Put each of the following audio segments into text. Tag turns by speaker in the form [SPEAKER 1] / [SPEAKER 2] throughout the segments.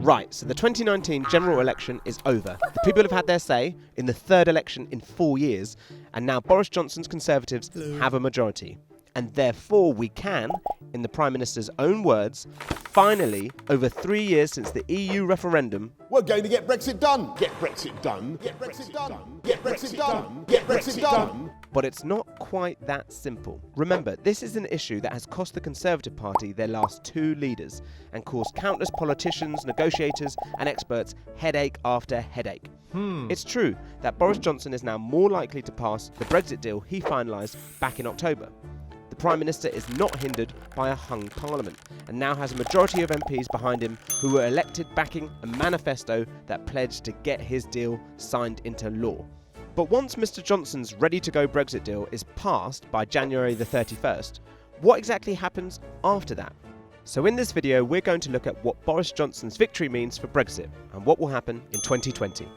[SPEAKER 1] Right, so the 2019 general election is over. The people have had their say in the third election in 4 years, and now Boris Johnson's Conservatives have a majority. And therefore we can, in the Prime Minister's own words, finally, over 3 years since the EU referendum,
[SPEAKER 2] we're going to get Brexit done. Get Brexit done. Get Brexit done. Get Brexit done. Get Brexit done.
[SPEAKER 1] But it's not quite that simple. Remember, this is an issue that has cost the Conservative Party their last 2 leaders and caused countless politicians, negotiators and experts headache after headache. It's true that Boris Johnson is now more likely to pass the Brexit deal he finalised back in October. The Prime Minister is not hindered by a hung Parliament and now has a majority of MPs behind him who were elected backing a manifesto that pledged to get his deal signed into law. But once Mr Johnson's ready-to-go Brexit deal is passed by January the 31st, what exactly happens after that? So in this video, we're going to look at what Boris Johnson's victory means for Brexit and what will happen in 2020.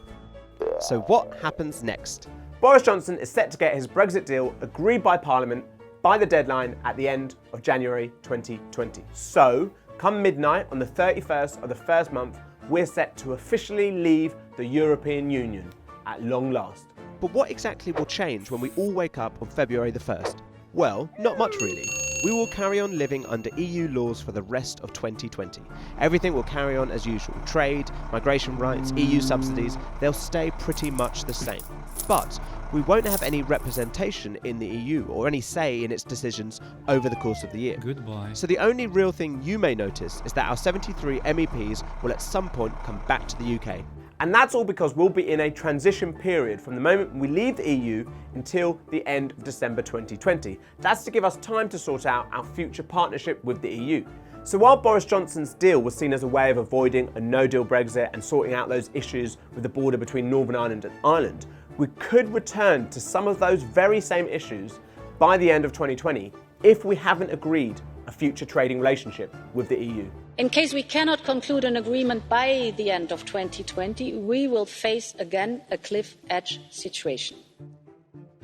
[SPEAKER 1] So what happens next?
[SPEAKER 3] Boris Johnson is set to get his Brexit deal agreed by Parliament by the deadline at the end of January 2020. So, come midnight on the 31st of the first month, we're set to officially leave the European Union at long last.
[SPEAKER 1] But what exactly will change when we all wake up on February the 1st? Well, not much really. We will carry on living under EU laws for the rest of 2020. Everything will carry on as usual. Trade, migration rights, EU subsidies, they'll stay pretty much the same. But we won't have any representation in the EU or any say in its decisions over the course of the year.
[SPEAKER 4] Goodbye.
[SPEAKER 1] So the only real thing you may notice is that our 73 MEPs will at some point come back to the UK.
[SPEAKER 3] And that's all because we'll be in a transition period from the moment we leave the EU until the end of December 2020. That's to give us time to sort out our future partnership with the EU. So while Boris Johnson's deal was seen as a way of avoiding a no-deal Brexit and sorting out those issues with the border between Northern Ireland and Ireland, we could return to some of those very same issues by the end of 2020 if we haven't agreed a future trading relationship with the EU.
[SPEAKER 5] In case we cannot conclude an agreement by the end of 2020, we will face again a cliff edge situation.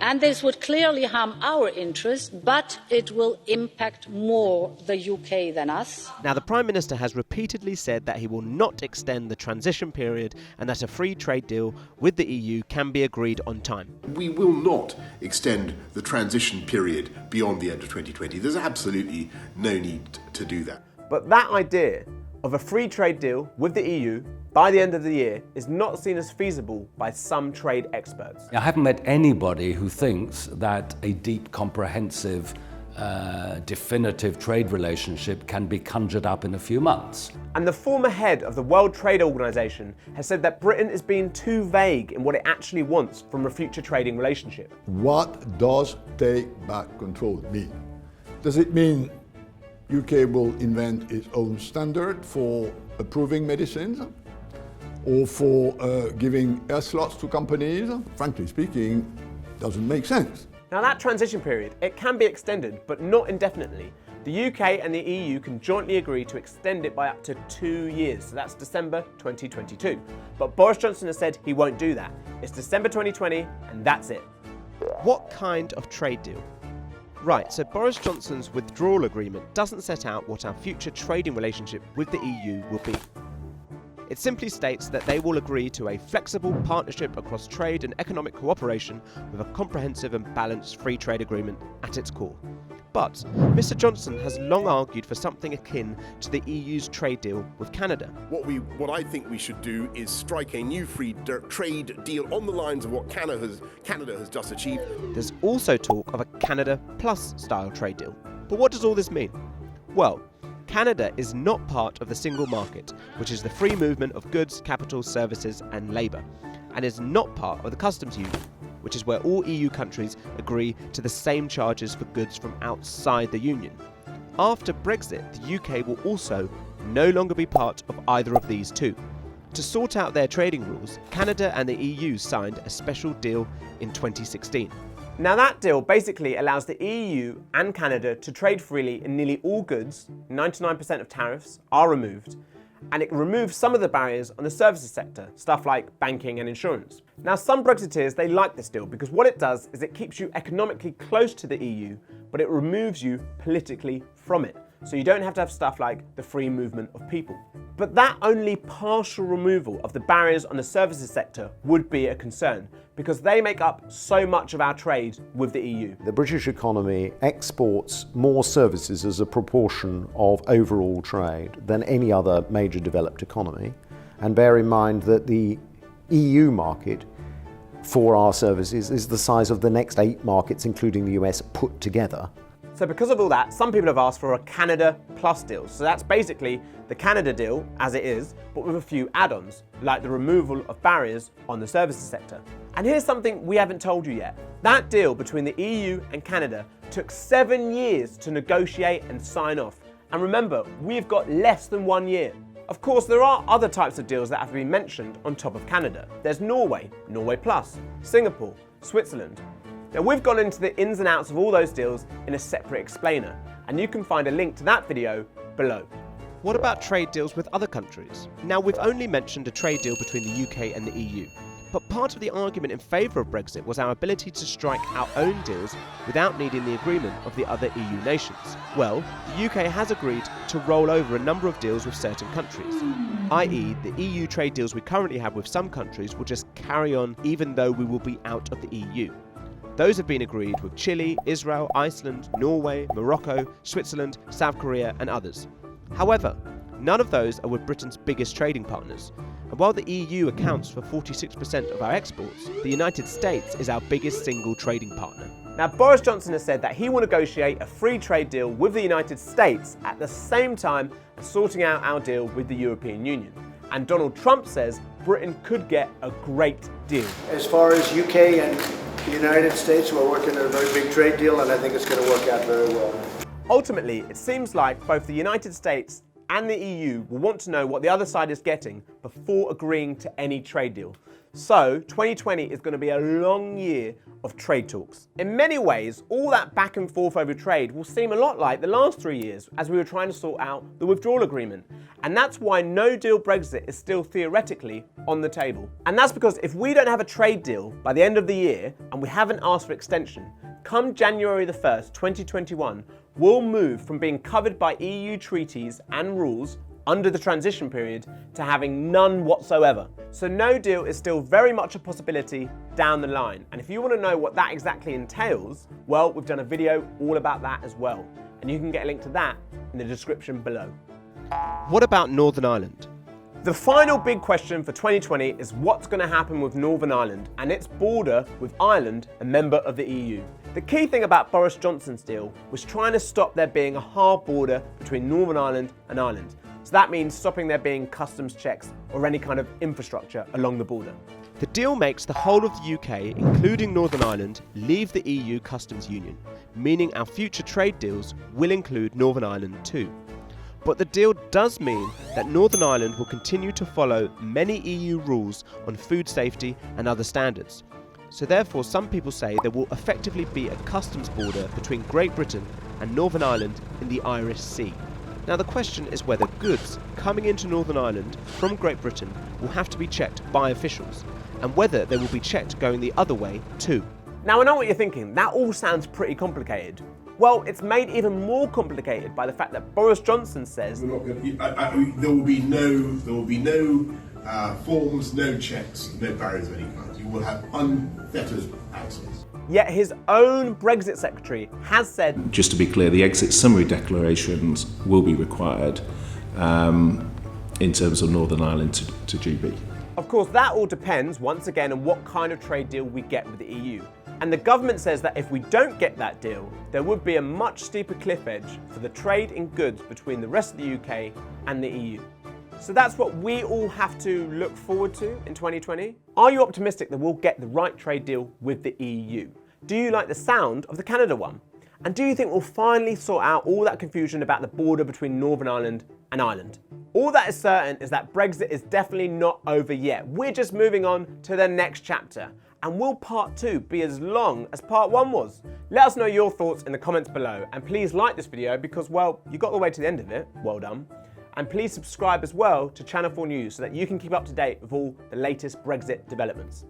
[SPEAKER 5] And this would clearly harm our interests, but it will impact more the UK than us.
[SPEAKER 1] Now, the Prime Minister has repeatedly said that he will not extend the transition period and that a free trade deal with the EU can be agreed on time.
[SPEAKER 2] We will not extend the transition period beyond the end of 2020. There's absolutely no need to do that.
[SPEAKER 3] But that idea of a free trade deal with the EU by the end of the year is not seen as feasible by some trade experts.
[SPEAKER 4] I haven't met anybody who thinks that a deep, comprehensive, definitive trade relationship can be conjured up in a few months.
[SPEAKER 3] And the former head of the World Trade Organization has said that Britain is being too vague in what it actually wants from a future trading relationship.
[SPEAKER 6] What does take back control mean? Does it mean UK will invent its own standard for approving medicines or for giving air slots to companies? Frankly speaking, doesn't make sense.
[SPEAKER 3] Now that transition period, it can be extended, but not indefinitely. The UK and the EU can jointly agree to extend it by up to 2 years, so that's December 2022. But Boris Johnson has said he won't do that. It's December 2020, and that's it.
[SPEAKER 1] What kind of trade deal? Right, so Boris Johnson's withdrawal agreement doesn't set out what our future trading relationship with the EU will be. It simply states that they will agree to a flexible partnership across trade and economic cooperation with a comprehensive and balanced free trade agreement at its core. But Mr Johnson has long argued for something akin to the EU's trade deal with Canada.
[SPEAKER 2] What I think we should do is strike a new free trade deal on the lines of what Canada has just achieved.
[SPEAKER 1] There's also talk of a Canada Plus style trade deal. But what does all this mean? Well, Canada is not part of the single market, which is the free movement of goods, capital, services and labour, and is not part of the customs union, which is where all EU countries agree to the same charges for goods from outside the union. After Brexit, the UK will also no longer be part of either of these two. To sort out their trading rules, Canada and the EU signed a special deal in 2016.
[SPEAKER 3] Now that deal basically allows the EU and Canada to trade freely in nearly all goods, 99% of tariffs are removed, and it removes some of the barriers on the services sector, stuff like banking and insurance. Now some Brexiteers, they like this deal because what it does is it keeps you economically close to the EU, but it removes you politically from it. so you don't have to have stuff like the free movement of people. But that only partial removal of the barriers on the services sector would be a concern, because they make up so much of our trade with the EU.
[SPEAKER 7] The British economy exports more services as a proportion of overall trade than any other major developed economy. And bear in mind that the EU market for our services is the size of the next 8 markets, including the US, put together.
[SPEAKER 3] So because of all that, some people have asked for a Canada Plus deal. So that's basically the Canada deal as it is, but with a few add-ons, like the removal of barriers on the services sector. And here's something we haven't told you yet. That deal between the EU and Canada took 7 years to negotiate and sign off. And remember, we've got less than 1 year. Of course, there are other types of deals that have been mentioned on top of Canada. There's Norway, Norway Plus, Singapore, Switzerland. Now, we've gone into the ins and outs of all those deals in a separate explainer, and you can find a link to that video below.
[SPEAKER 1] What about trade deals with other countries? Now, we've only mentioned a trade deal between the UK and the EU, but part of the argument in favour of Brexit was our ability to strike our own deals without needing the agreement of the other EU nations. Well, the UK has agreed to roll over a number of deals with certain countries, i.e. the EU trade deals we currently have with some countries will just carry on even though we will be out of the EU. Those have been agreed with Chile, Israel, Iceland, Norway, Morocco, Switzerland, South Korea and others. However, none of those are with Britain's biggest trading partners. And while the EU accounts for 46% of our exports, the United States is our biggest single trading partner.
[SPEAKER 3] Now, Boris Johnson has said that he will negotiate a free trade deal with the United States at the same time as sorting out our deal with the European Union. And Donald Trump says Britain could get a great deal.
[SPEAKER 8] As far as UK and the United States, we're working on a very big trade deal, and I think it's going to work out very well.
[SPEAKER 3] Ultimately, it seems like both the United States and the EU will want to know what the other side is getting before agreeing to any trade deal. So 2020 is going to be a long year of trade talks. In many ways, all that back and forth over trade will seem a lot like the last 3 years as we were trying to sort out the withdrawal agreement. And that's why no deal Brexit is still theoretically on the table. And that's because if we don't have a trade deal by the end of the year and we haven't asked for extension, come January the 1st, 2021, we'll move from being covered by EU treaties and rules under the transition period to having none whatsoever. So no deal is still very much a possibility down the line. And if you want to know what that exactly entails, well, we've done a video all about that as well. And you can get a link to that in the description below.
[SPEAKER 1] What about Northern Ireland?
[SPEAKER 3] The final big question for 2020 is what's going to happen with Northern Ireland and its border with Ireland, a member of the EU. The key thing about Boris Johnson's deal was trying to stop there being a hard border between Northern Ireland and Ireland. So that means stopping there being customs checks or any kind of infrastructure along the border.
[SPEAKER 1] The deal makes the whole of the UK, including Northern Ireland, leave the EU customs union, meaning our future trade deals will include Northern Ireland too. But the deal does mean that Northern Ireland will continue to follow many EU rules on food safety and other standards. So therefore, some people say there will effectively be a customs border between Great Britain and Northern Ireland in the Irish Sea. Now the question is whether goods coming into Northern Ireland from Great Britain will have to be checked by officials, and whether they will be checked going the other way too.
[SPEAKER 3] Now I know what you're thinking, that all sounds pretty complicated. Well, it's made even more complicated by the fact that Boris Johnson says
[SPEAKER 2] there will be no forms, no checks, no barriers of any kind. You will have unfettered access.
[SPEAKER 3] Yet his own Brexit secretary has said,
[SPEAKER 9] just to be clear, the exit summary declarations will be required in terms of Northern Ireland to GB.
[SPEAKER 3] Of course, that all depends, once again, on what kind of trade deal we get with the EU. And the government says that if we don't get that deal, there would be a much steeper cliff edge for the trade in goods between the rest of the UK and the EU. So that's what we all have to look forward to in 2020. Are you optimistic that we'll get the right trade deal with the EU? Do you like the sound of the Canada one? And do you think we'll finally sort out all that confusion about the border between Northern Ireland and Ireland? All that is certain is that Brexit is definitely not over yet. We're just moving on to the next chapter. And will part 2 be as long as part 1 was? Let us know your thoughts in the comments below, and please like this video because, well, you got all the way to the end of it, well done. And please subscribe as well to Channel 4 News so that you can keep up to date with all the latest Brexit developments.